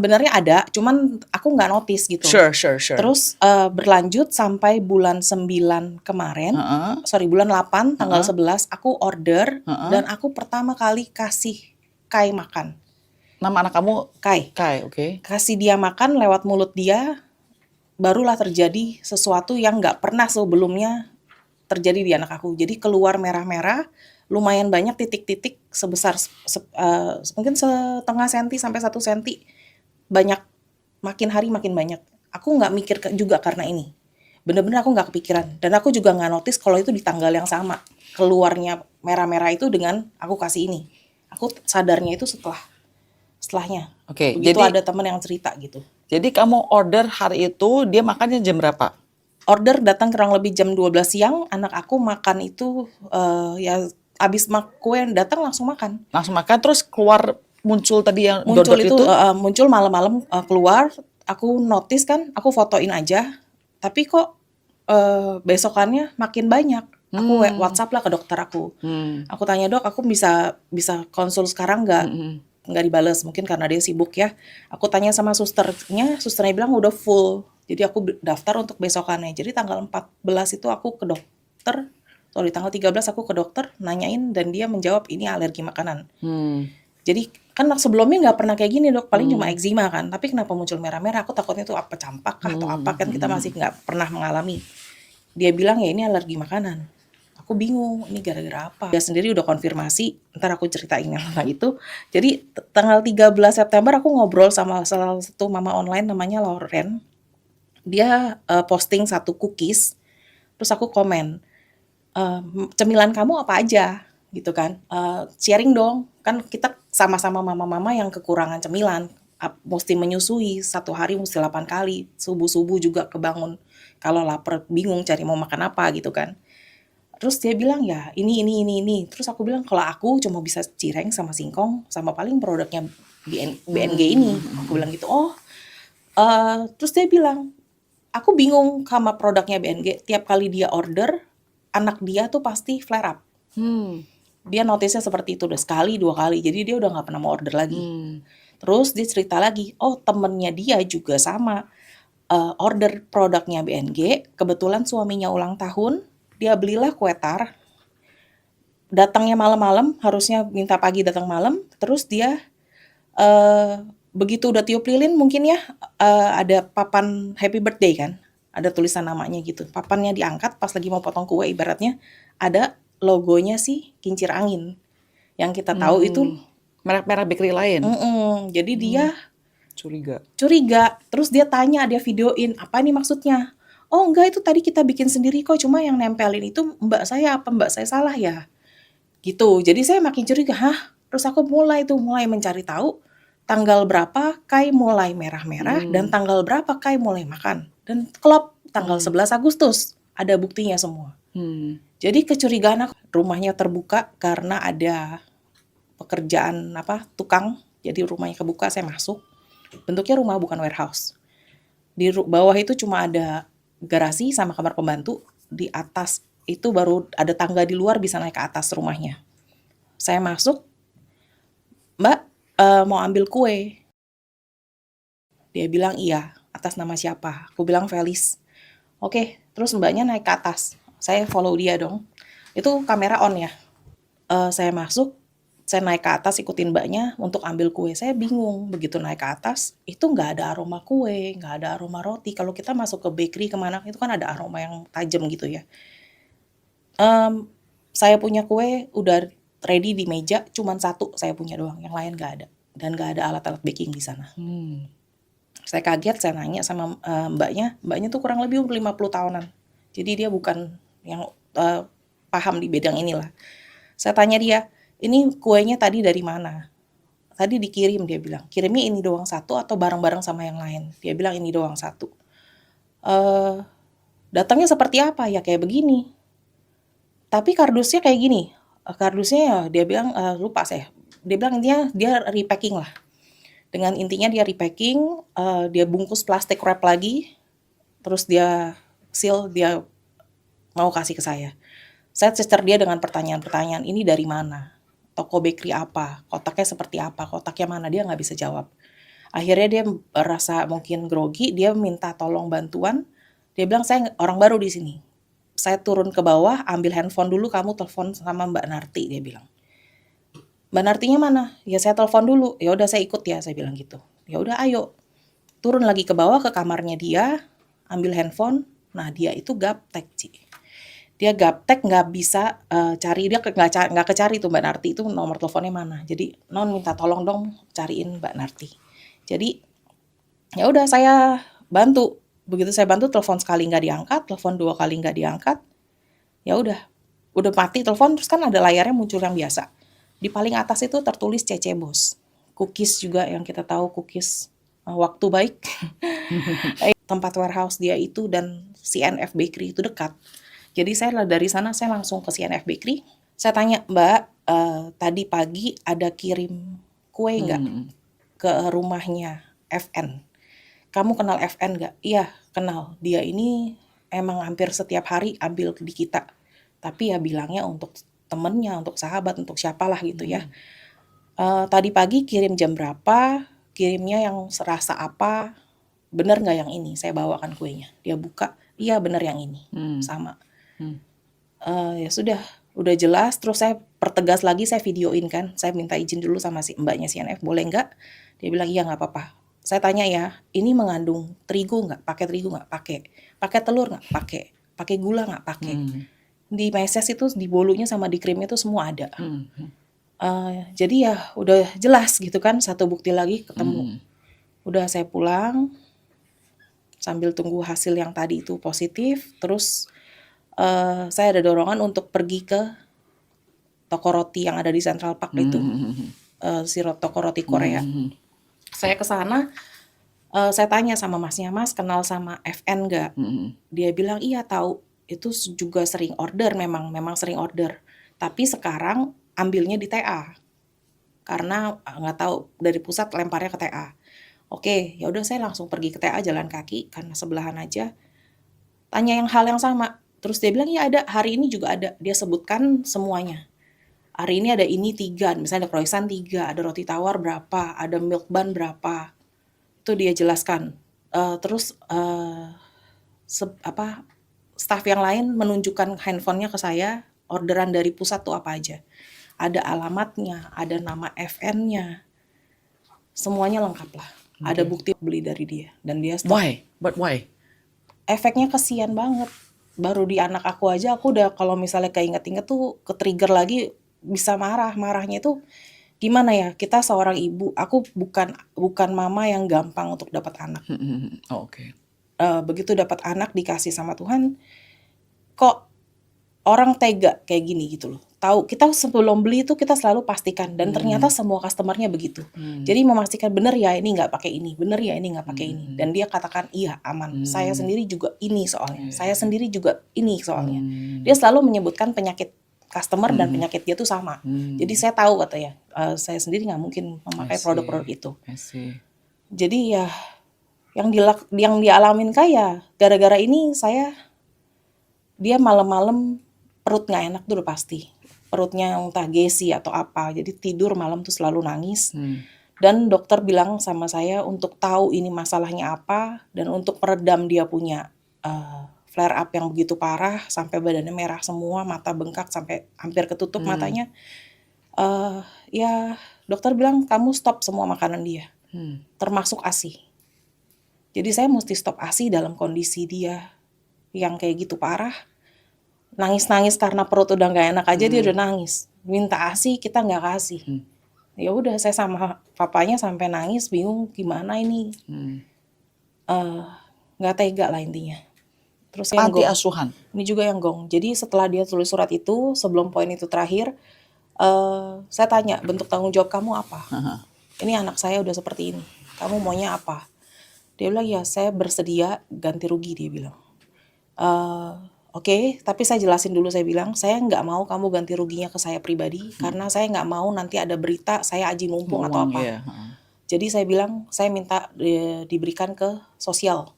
sebenarnya ada, cuman aku nggak notice gitu. Sure, sure, sure. Terus berlanjut sampai bulan 9 kemarin, bulan 8 tanggal 11 aku order dan aku pertama kali kasih Kai makan. Nama anak kamu Kai. oke. Kasih dia makan lewat mulut dia, barulah terjadi sesuatu yang nggak pernah sebelumnya terjadi di anak aku. Jadi keluar merah-merah, lumayan banyak titik-titik sebesar mungkin setengah senti sampai 1 senti. Banyak, makin hari makin banyak. Aku nggak mikir juga karena ini. Bener-bener aku nggak kepikiran. Dan aku juga nggak notice kalau itu di tanggal yang sama. Keluarnya merah-merah itu dengan aku kasih ini. Aku sadarnya itu setelahnya. Oke, Begitu jadi ada teman yang cerita gitu. Jadi kamu order hari itu, dia makannya jam berapa? Order datang kurang lebih jam 12 siang, anak aku makan itu ya abis kue datang langsung makan. Langsung makan terus keluar muncul tadi yang Muncul dot-dot itu muncul malam-malam keluar, aku notice kan, aku fotoin aja. Tapi kok besokannya makin banyak. Aku WhatsApp lah ke dokter aku. Aku tanya, "Dok, aku bisa konsul sekarang nggak dibales, mungkin karena dia sibuk ya." Aku tanya sama susternya bilang udah full. Jadi aku daftar untuk besokannya. Jadi tanggal 14 itu aku ke dokter. Tanggal 13 aku ke dokter nanyain dan dia menjawab ini alergi makanan. Jadi kan sebelumnya nggak pernah kayak gini dok, paling cuma eczema kan. Tapi kenapa muncul merah-merah? Aku takutnya tuh apa campak kah atau apa kan kita masih nggak pernah mengalami. Dia bilang ya ini alergi makanan. Aku bingung, ini gara-gara apa? Dia sendiri udah konfirmasi, ntar aku ceritain yang tentang itu. Jadi tanggal 13 September aku ngobrol sama salah satu mama online namanya Lauren. Dia posting 1 cookies, terus aku komen, cemilan kamu apa aja? Gitu kan, sharing dong, kan kita sama-sama mama-mama yang kekurangan cemilan, mesti menyusui, 1 hari mesti 8 kali, subuh-subuh juga kebangun, kalau lapar bingung cari mau makan apa gitu kan. Terus dia bilang ya ini, terus aku bilang kalau aku cuma bisa cireng sama singkong sama paling produknya BNG ini, aku bilang gitu. Terus dia bilang, aku bingung sama produknya BNG, tiap kali dia order, anak dia tuh pasti flare up. Dia notice-nya seperti itu udah sekali, 2 kali, jadi dia udah nggak pernah mau order lagi. Terus dia cerita lagi, temennya dia juga sama, order produknya BNG, kebetulan suaminya ulang tahun, dia belilah kue tar, datangnya malam-malam, harusnya minta pagi datang malam, terus dia begitu udah tiup lilin mungkin ya, ada papan happy birthday kan, ada tulisan namanya gitu, papannya diangkat pas lagi mau potong kue ibaratnya, ada logonya sih kincir angin, yang kita tahu itu merek-merek bakery lain. Jadi dia curiga. Terus dia tanya, dia videoin, apa nih maksudnya? Oh enggak, itu tadi kita bikin sendiri kok, cuma yang nempelin itu mbak saya, apa mbak saya salah ya? Gitu. Jadi saya makin curiga, Terus aku mulai mencari tahu tanggal berapa Kai mulai merah-merah dan tanggal berapa Kai mulai makan. Dan klop tanggal 11 Agustus, ada buktinya semua. Jadi kecurigaan aku, rumahnya terbuka karena ada pekerjaan tukang, jadi rumahnya kebuka, saya masuk. Bentuknya rumah bukan warehouse. Di bawah itu cuma ada garasi sama kamar pembantu. Di atas itu baru ada tangga di luar bisa naik ke atas rumahnya. Saya masuk, Mbak mau ambil kue. Dia bilang iya, atas nama siapa? Aku bilang Felis. Oke, terus mbaknya naik ke atas. Saya follow dia dong. Itu kamera on ya. Saya masuk, saya naik ke atas ikutin mbaknya untuk ambil kue. Saya bingung, begitu naik ke atas, itu nggak ada aroma kue, nggak ada aroma roti. Kalau kita masuk ke bakery kemana, itu kan ada aroma yang tajam gitu ya. Saya punya kue udah ready di meja, cuman 1 saya punya doang, yang lain nggak ada. Dan nggak ada alat-alat baking di sana. Saya kaget, saya nanya sama mbaknya tuh kurang lebih umur 50 tahunan. Jadi dia bukan yang paham di bidang inilah. Saya tanya dia, ini kuenya tadi dari mana? Tadi dikirim, dia bilang. Kirimnya ini doang 1 atau bareng-bareng sama yang lain? Dia bilang ini doang 1. Datangnya seperti apa? Ya kayak begini. Tapi kardusnya kayak gini. Kardusnya ya dia bilang, lupa saya. Dia bilang intinya dia repacking lah. Dengan intinya dia repacking, dia bungkus plastik wrap lagi, terus dia seal, dia mau kasih ke saya. Saya cecer dia dengan pertanyaan-pertanyaan, ini dari mana? Toko bakery apa? Kotaknya seperti apa? Kotaknya mana? Dia nggak bisa jawab. Akhirnya dia merasa mungkin grogi, dia minta tolong bantuan. Dia bilang, "Saya orang baru di sini. Saya turun ke bawah, ambil handphone dulu, kamu telepon sama Mbak Narti," dia bilang. "Mbak Nartinya mana?" "Ya saya telepon dulu." "Ya udah saya ikut ya," saya bilang gitu. Ya udah ayo. Turun lagi ke bawah ke kamarnya dia, ambil handphone. Nah dia itu gaptek, Ci. Dia gaptek nggak bisa cari, dia nggak kecari tuh Mbak Narti itu nomor teleponnya mana. Jadi non minta tolong dong cariin Mbak Narti. Jadi ya udah saya bantu. Begitu saya bantu, telepon sekali nggak diangkat, telepon 2 kali nggak diangkat. Ya udah mati telepon, terus kan ada layarnya muncul yang biasa. Di paling atas itu tertulis CC Bos. Cookies juga yang kita tahu, cookies waktu baik. Tempat warehouse dia itu dan CNF Bakery itu dekat. Jadi saya dari sana saya langsung ke CNF Bakery. Saya tanya, "Mbak, tadi pagi ada kirim kue nggak ke rumahnya FN? Kamu kenal FN nggak?" "Iya, kenal. Dia ini emang hampir setiap hari ambil di kita. Tapi ya bilangnya untuk temennya, untuk sahabat, untuk siapalah gitu ya. Tadi pagi kirim jam berapa? Kirimnya yang serasa apa? Bener nggak yang ini?" Saya bawakan kuenya. Dia buka, "Iya bener yang ini." Sama. Ya sudah, udah jelas. Terus saya pertegas lagi, saya videoin kan. Saya minta izin dulu sama si mbaknya CNF, boleh nggak? Dia bilang, "Iya nggak apa-apa." Saya tanya ya, "Ini mengandung terigu nggak? Pakai terigu nggak?" "Pakai." "Pakai telur nggak?" "Pakai." "Pakai gula nggak?" "Pakai." Di meses itu, di bolunya sama di krimnya itu semua ada. Jadi ya udah jelas gitu kan, satu bukti lagi ketemu. Udah saya pulang, sambil tunggu hasil yang tadi itu positif. Terus saya ada dorongan untuk pergi ke toko roti yang ada di Central Park itu, toko roti Korea. Saya ke sana, saya tanya sama masnya, "Mas kenal sama FN nggak?" Dia bilang, "Iya tahu, itu juga sering order, memang sering order. Tapi sekarang ambilnya di TA, karena nggak tahu dari pusat lemparnya ke TA." Oke, ya udah saya langsung pergi ke TA jalan kaki karena sebelahan aja. Tanya yang hal yang sama. Terus dia bilang, "Iya ada, hari ini juga ada." Dia sebutkan semuanya. Hari ini ada ini 3, misalnya ada croissant 3, ada roti tawar berapa, ada milk bun berapa. Itu dia jelaskan. Terus staf yang lain menunjukkan handphonenya ke saya, orderan dari pusat tuh apa aja. Ada alamatnya, ada nama FN-nya. Semuanya lengkap lah. Ada bukti beli dari dia dan dia stop. Why? But why? Efeknya kesian banget. Baru di anak aku aja aku udah kalau misalnya keinget-inget tuh ke-trigger lagi bisa marah. Marahnya itu gimana ya? Kita seorang ibu, aku bukan mama yang gampang untuk dapat anak. Oh, oke. Begitu dapat anak dikasih sama Tuhan, kok orang tega kayak gini gitu loh. Tahu kita sebelum beli itu kita selalu pastikan dan ternyata semua customernya begitu. Jadi memastikan bener ya ini nggak pakai ini, bener ya ini nggak pakai ini. Dan dia katakan iya aman. Saya sendiri juga ini soalnya. Saya sendiri juga ini soalnya. Dia selalu menyebutkan penyakit customer dan penyakit dia tuh sama. Jadi saya tahu katanya, saya sendiri nggak mungkin memakai produk-produk itu. I see. Jadi ya yang dialamin kayak gara-gara ini dia malam-malam perut nggak enak tuh udah pasti. Perutnya entah gesi atau apa. Jadi tidur malam tuh selalu nangis. Dan dokter bilang sama saya untuk tahu ini masalahnya apa dan untuk meredam dia punya flare up yang begitu parah sampai badannya merah semua, mata bengkak sampai hampir ketutup matanya. Ya dokter bilang kamu stop semua makanan dia, termasuk ASI. Jadi saya mesti stop ASI dalam kondisi dia yang kayak gitu parah. Nangis-nangis karena perut udah nggak enak aja dia udah nangis. Minta ASI kita nggak kasih. Ya udah saya sama papanya sampai nangis bingung gimana ini. Nggak tega lah intinya. Terus yang Panti asuhan. ini juga yang gong. Jadi setelah dia tulis surat itu sebelum poin itu terakhir, saya tanya bentuk tanggung jawab kamu apa? Ini anak saya udah seperti ini. Kamu maunya apa? Dia bilang ya saya bersedia ganti rugi dia bilang. Oke, tapi saya jelasin dulu, saya bilang, saya nggak mau kamu ganti ruginya ke saya pribadi, karena saya nggak mau nanti ada berita saya aji mumpung atau apa. Jadi saya bilang, saya minta diberikan ke sosial.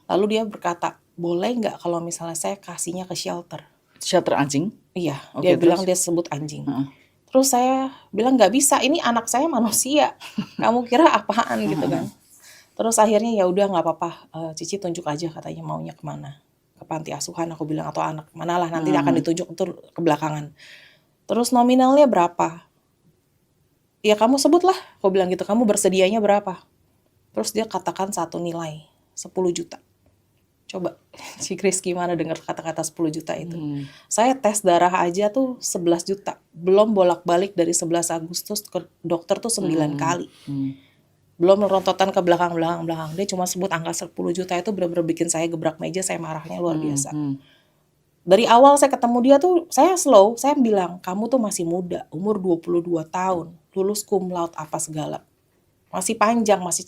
Lalu dia berkata, boleh nggak kalau misalnya saya kasihnya ke shelter? Shelter anjing? Iya, dia bilang dia sebut anjing. Terus saya bilang nggak bisa, ini anak saya manusia. Kamu kira apaan gitu kan? Terus akhirnya ya udah nggak apa-apa, Cici tunjuk aja katanya maunya kemana. Ke panti asuhan aku bilang atau anak mana lah nanti akan ditunjuk itu ke belakangan. Terus nominalnya berapa? Ya kamu sebutlah, aku bilang gitu, kamu bersedianya berapa? Terus dia katakan satu nilai, 10 juta. Coba, si Chris gimana dengar kata-kata 10 juta itu. Saya tes darah aja tuh 11 juta. Belum bolak-balik dari 11 Agustus ke dokter tuh 9 kali. Belum rontotan ke belakang. Dia cuma sebut angka 10 juta itu benar-benar bikin saya gebrak meja, saya marahnya luar biasa. Dari awal saya ketemu dia tuh, saya slow, saya bilang, kamu tuh masih muda, umur 22 tahun, lulus cum laude apa segala. Masih panjang, masih